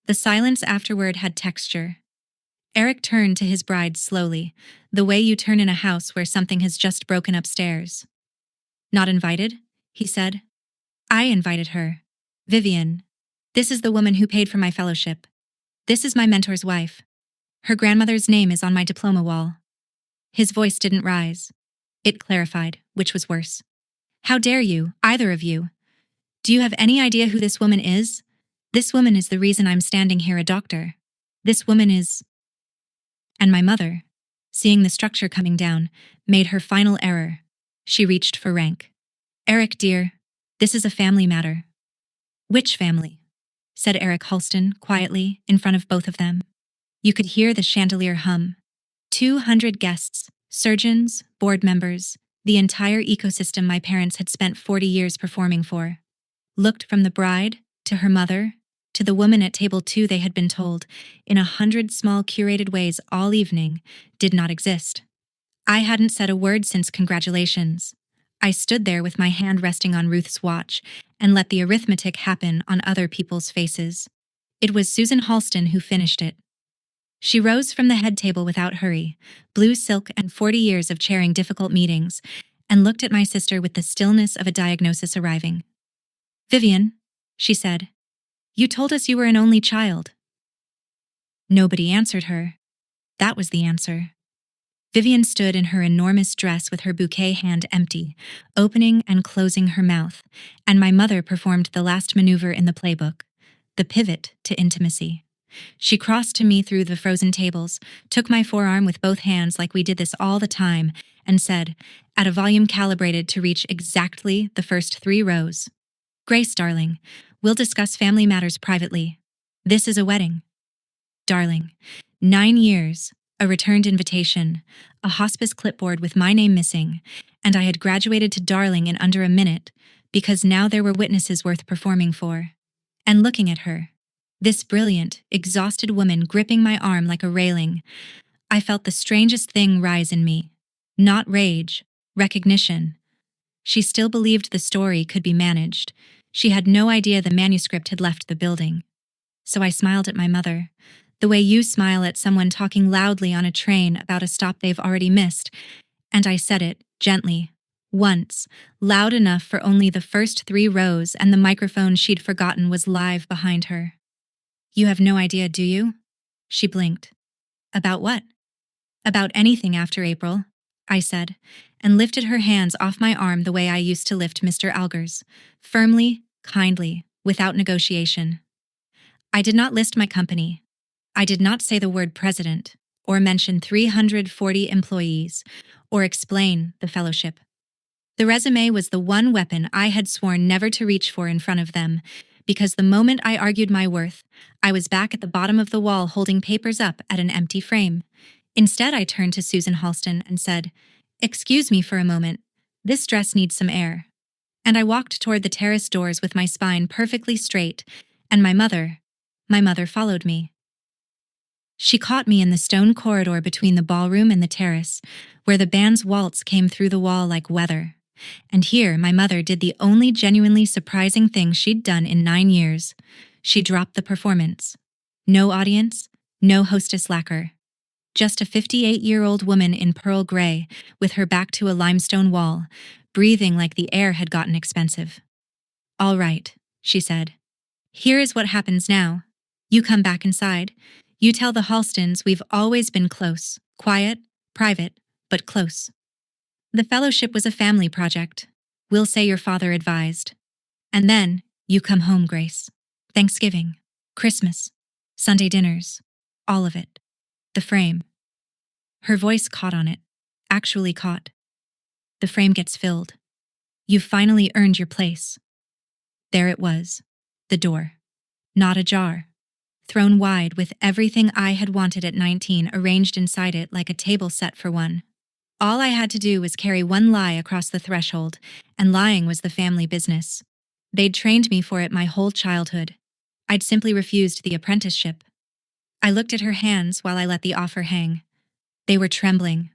S1: The silence afterward had texture. Eric turned to his bride slowly, the way you turn in a house where something has just broken upstairs. "Not invited?" he said. "I invited her. Vivian. This is the woman who paid for my fellowship. This is my mentor's wife. Her grandmother's name is on my diploma wall." His voice didn't rise. It clarified, which was worse. "How dare you, either of you? Do you have any idea who this woman is? This woman is the reason I'm standing here a doctor. This woman is..." And my mother, seeing the structure coming down, made her final error. She reached for rank. "Eric, dear, this is a family matter." "Which family?" said Eric Halston quietly in front of both of them. You could hear the chandelier hum. 200 guests, surgeons, board members, the entire ecosystem my parents had spent 40 years performing for. Looked from the bride, to her mother, to the woman at table 2 they had been told, in 100 small curated ways all evening, did not exist. I hadn't said a word since congratulations. I stood there with my hand resting on Ruth's watch and let the arithmetic happen on other people's faces. It was Susan Halston who finished it. She rose from the head table without hurry, blue silk and 40 years of chairing difficult meetings, and looked at my sister with the stillness of a diagnosis arriving. "Vivian," she said, "you told us you were an only child." Nobody answered her. That was the answer. Vivian stood in her enormous dress with her bouquet hand empty, opening and closing her mouth, and my mother performed the last maneuver in the playbook, the pivot to intimacy. She crossed to me through the frozen tables, took my forearm with both hands like we did this all the time, and said, at a volume calibrated to reach exactly the first 3 rows, "Grace, darling, we'll discuss family matters privately. This is a wedding." Darling, 9 years, a returned invitation, a hospice clipboard with my name missing, and I had graduated to darling in under a minute, because now there were witnesses worth performing for. And looking at her, this brilliant, exhausted woman gripping my arm like a railing, I felt the strangest thing rise in me. Not rage, recognition. She still believed the story could be managed. She had no idea the manuscript had left the building. So I smiled at my mother, the way you smile at someone talking loudly on a train about a stop they've already missed, and I said it, gently, once, loud enough for only the first 3 rows, and the microphone she'd forgotten was live behind her. "You have no idea, do you?" She blinked. "About what?" "About anything after April," I said, and lifted her hands off my arm the way I used to lift Mr. Alger's, firmly, kindly, without negotiation. I did not list my company. I did not say the word president, or mention 340 employees, or explain the fellowship. The resume was the one weapon I had sworn never to reach for in front of them, because the moment I argued my worth, I was back at the bottom of the wall holding papers up at an empty frame. Instead, I turned to Susan Halston and said, "Excuse me for a moment. This dress needs some air. And I walked toward the terrace doors with my spine perfectly straight, and my mother followed me. She caught me in the stone corridor between the ballroom and the terrace, where the band's waltz came through the wall like weather. And here, my mother did the only genuinely surprising thing she'd done in 9 years. She dropped the performance. No audience, no hostess lacquer. Just a 58-year-old woman in pearl gray, with her back to a limestone wall, breathing like the air had gotten expensive. "All right," she said. "Here is what happens now. You come back inside. You tell the Halstons we've always been close, quiet, private, but close. The fellowship was a family project. We'll say your father advised. And then, you come home, Grace. Thanksgiving, Christmas, Sunday dinners, all of it. The frame." Her voice caught on it, actually caught. "The frame gets filled. You've finally earned your place." There it was, the door. Not ajar. Thrown wide with everything I had wanted at 19 arranged inside it like a table set for one. All I had to do was carry one lie across the threshold, and lying was the family business. They'd trained me for it my whole childhood. I'd simply refused the apprenticeship. I looked at her hands while I let the offer hang. They were trembling.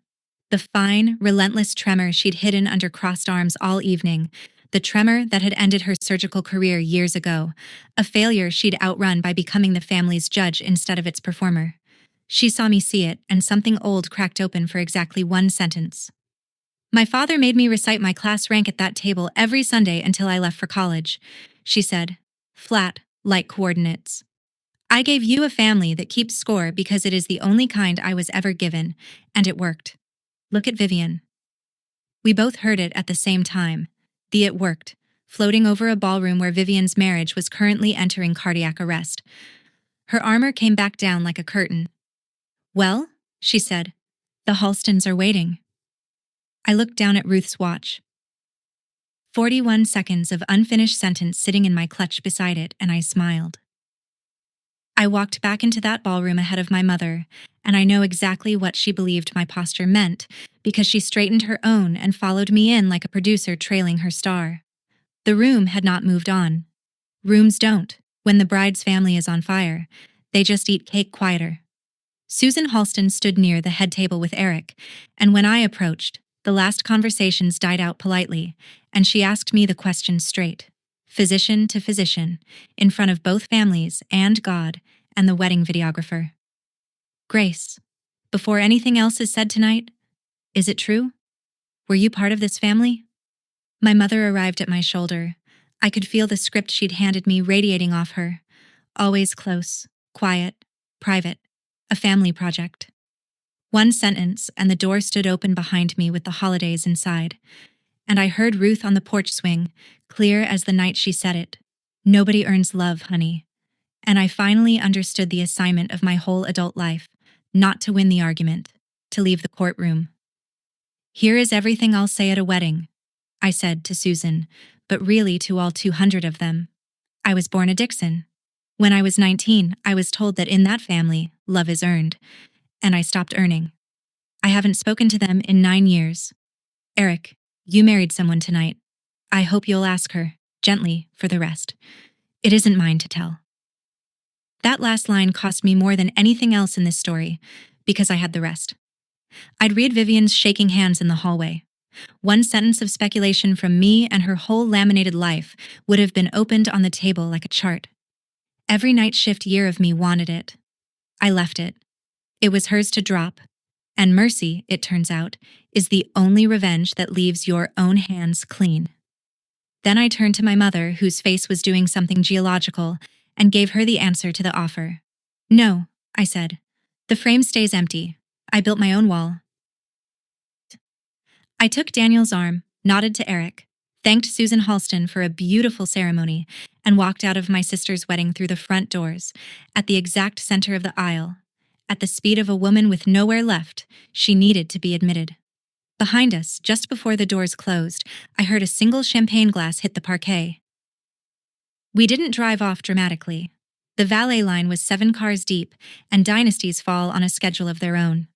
S1: The fine, relentless tremor she'd hidden under crossed arms all evening, the tremor that had ended her surgical career years ago, a failure she'd outrun by becoming the family's judge instead of its performer. She saw me see it, and something old cracked open for exactly one sentence. "My father made me recite my class rank at that table every Sunday until I left for college," she said, flat, like coordinates. "I gave you a family that keeps score because it is the only kind I was ever given, and it worked. Look at Vivian." We both heard it at the same time. The "it worked," floating over a ballroom where Vivian's marriage was currently entering cardiac arrest. Her armor came back down like a curtain. "Well," she said, "the Halstons are waiting." I looked down at Ruth's watch. 41 seconds of unfinished sentence sitting in my clutch beside it, and I smiled. I walked back into that ballroom ahead of my mother, and I know exactly what she believed my posture meant, because she straightened her own and followed me in like a producer trailing her star. The room had not moved on. Rooms don't, when the bride's family is on fire. They just eat cake quieter. Susan Halston stood near the head table with Eric, and when I approached, the last conversations died out politely, and she asked me the question straight, physician to physician, in front of both families and God and the wedding videographer. "Grace, before anything else is said tonight, is it true? Were you part of this family?" My mother arrived at my shoulder. I could feel the script she'd handed me radiating off her. Always close, quiet, private, a family project. One sentence, and the door stood open behind me with the holidays inside. And I heard Ruth on the porch swing, clear as the night she said it. "Nobody earns love, honey." And I finally understood the assignment of my whole adult life, not to win the argument, to leave the courtroom. "Here is everything I'll say at a wedding," I said to Susan, but really to all 200 of them. I was born a Dixon. When I was 19, I was told that in that family, love is earned, and I stopped earning. I haven't spoken to them in 9 years. "Eric, you married someone tonight. I hope you'll ask her, gently, for the rest. It isn't mine to tell." That last line cost me more than anything else in this story, because I had the rest. I'd read Vivian's shaking hands in the hallway. One sentence of speculation from me and her whole laminated life would have been opened on the table like a chart. Every night shift year of me wanted it. I left it. It was hers to drop. And mercy, it turns out, is the only revenge that leaves your own hands clean. Then I turned to my mother, whose face was doing something geological, and gave her the answer to the offer. "No," I said. "The frame stays empty. I built my own wall." I took Daniel's arm, nodded to Eric, thanked Susan Halston for a beautiful ceremony, and walked out of my sister's wedding through the front doors, at the exact center of the aisle. At the speed of a woman with nowhere left, she needed to be admitted. Behind us, just before the doors closed, I heard a single champagne glass hit the parquet. We didn't drive off dramatically. The valet line was 7 cars deep, and dynasties fall on a schedule of their own.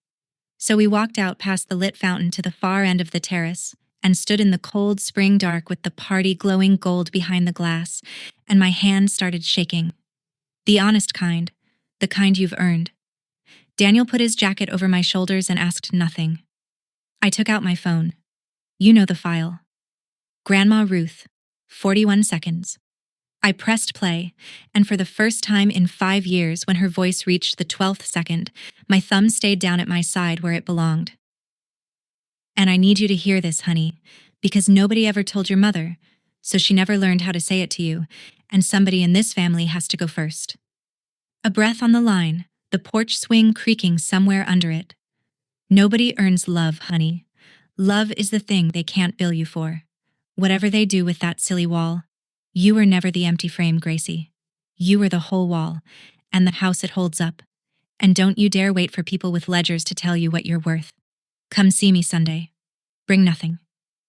S1: So we walked out past the lit fountain to the far end of the terrace, and stood in the cold spring dark with the party glowing gold behind the glass, and my hands started shaking. The honest kind, the kind you've earned. Daniel put his jacket over my shoulders and asked nothing. I took out my phone. You know the file. Grandma Ruth, 41 seconds. I pressed play, and for the first time in 5 years, when her voice reached the 12th second, my thumb stayed down at my side where it belonged. And I need you to hear this, honey, because nobody ever told your mother, so she never learned how to say it to you, and somebody in this family has to go first. A breath on the line, the porch swing creaking somewhere under it. Nobody earns love, honey. Love is the thing they can't bill you for. Whatever they do with that silly wall, you were never the empty frame, Gracie. You were the whole wall, and the house it holds up. And don't you dare wait for people with ledgers to tell you what you're worth. Come see me Sunday. Bring nothing.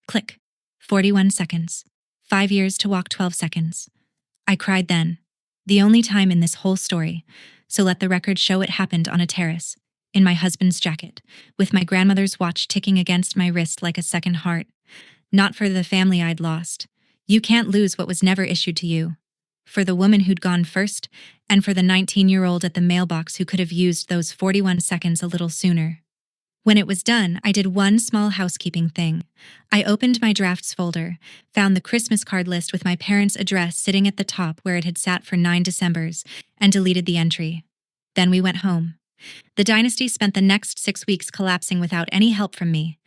S1: Click. 41 seconds. 5 years to walk 12 seconds. I cried then. The only time in this whole story, so let the record show it happened on a terrace, in my husband's jacket, with my grandmother's watch ticking against my wrist like a second heart. Not for the family I'd lost. You can't lose what was never issued to you. For the woman who'd gone first, and for the 19-year-old at the mailbox who could have used those 41 seconds a little sooner. When it was done, I did one small housekeeping thing. I opened my drafts folder, found the Christmas card list with my parents' address sitting at the top where it had sat for 9 Decembers, and deleted the entry. Then we went home. The dynasty spent the next 6 weeks collapsing without any help from me.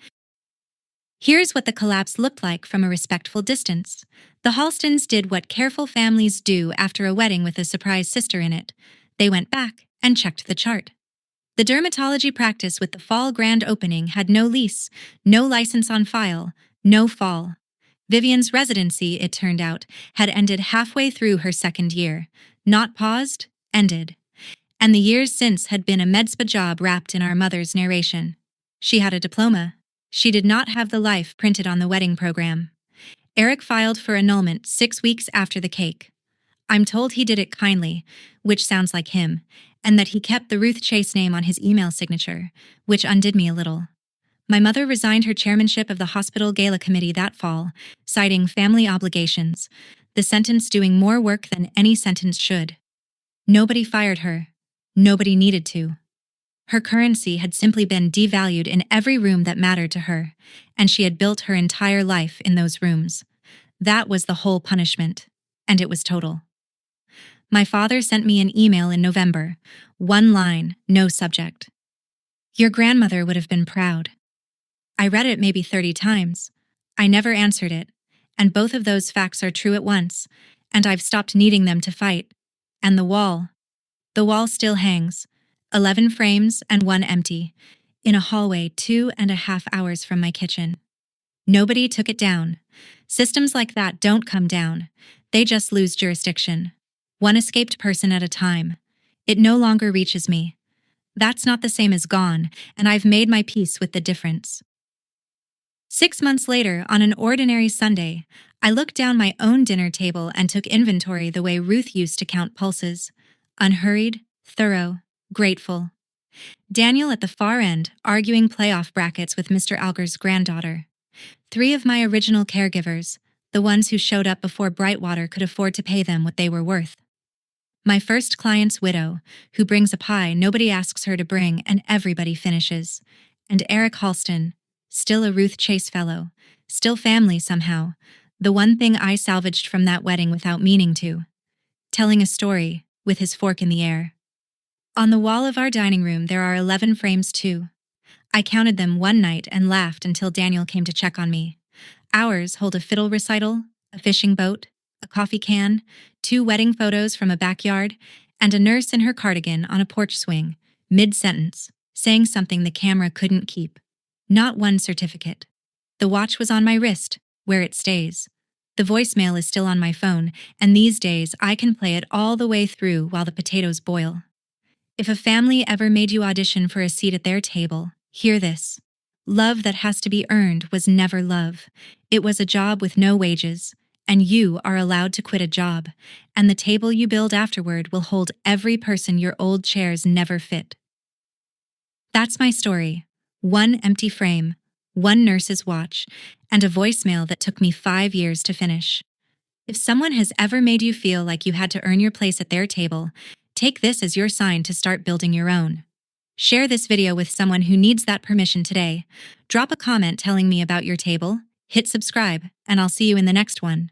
S1: Here's what the collapse looked like from a respectful distance. The Halstons did what careful families do after a wedding with a surprise sister in it. They went back and checked the chart. The dermatology practice with the fall grand opening had no lease, no license on file, no fall. Vivian's residency, it turned out, had ended halfway through her second year. Not paused, ended. And the years since had been a med spa job wrapped in our mother's narration. She had a diploma. She did not have the life printed on the wedding program. Eric filed for annulment 6 weeks after the cake. I'm told he did it kindly, which sounds like him, and that he kept the Ruth Chase name on his email signature, which undid me a little. My mother resigned her chairmanship of the hospital gala committee that fall, citing family obligations, the sentence doing more work than any sentence should. Nobody fired her. Nobody needed to. Her currency had simply been devalued in every room that mattered to her, and she had built her entire life in those rooms. That was the whole punishment, and it was total. My father sent me an email in November. One line, no subject. Your grandmother would have been proud. I read it maybe 30 times. I never answered it, and both of those facts are true at once, and I've stopped needing them to fight. And the wall still hangs, 11 frames and one empty, in a hallway 2.5 hours from my kitchen. Nobody took it down. Systems like that don't come down. They just lose jurisdiction. One escaped person at a time. It no longer reaches me. That's not the same as gone, and I've made my peace with the difference. 6 months later, on an ordinary Sunday, I looked down my own dinner table and took inventory the way Ruth used to count pulses. Unhurried, thorough, grateful. Daniel at the far end, arguing playoff brackets with Mr. Alger's granddaughter. 3 of my original caregivers, the ones who showed up before Brightwater could afford to pay them what they were worth. My first client's widow, who brings a pie nobody asks her to bring and everybody finishes. And Eric Halston, still a Ruth Chase fellow, still family somehow, the one thing I salvaged from that wedding without meaning to. Telling a story, with his fork in the air. On the wall of our dining room there are 11 frames too. I counted them one night and laughed until Daniel came to check on me. Ours hold a fiddle recital, a fishing boat, a coffee can, 2 wedding photos from a backyard, and a nurse in her cardigan on a porch swing, mid-sentence, saying something the camera couldn't keep. Not one certificate. The watch was on my wrist, where it stays. The voicemail is still on my phone, and these days I can play it all the way through while the potatoes boil. If a family ever made you audition for a seat at their table, hear this. Love that has to be earned was never love. It was a job with no wages, and you are allowed to quit a job, and the table you build afterward will hold every person your old chairs never fit. That's my story. One empty frame, one nurse's watch, and a voicemail that took me 5 years to finish. If someone has ever made you feel like you had to earn your place at their table, take this as your sign to start building your own. Share this video with someone who needs that permission today. Drop a comment telling me about your table, hit subscribe, and I'll see you in the next one.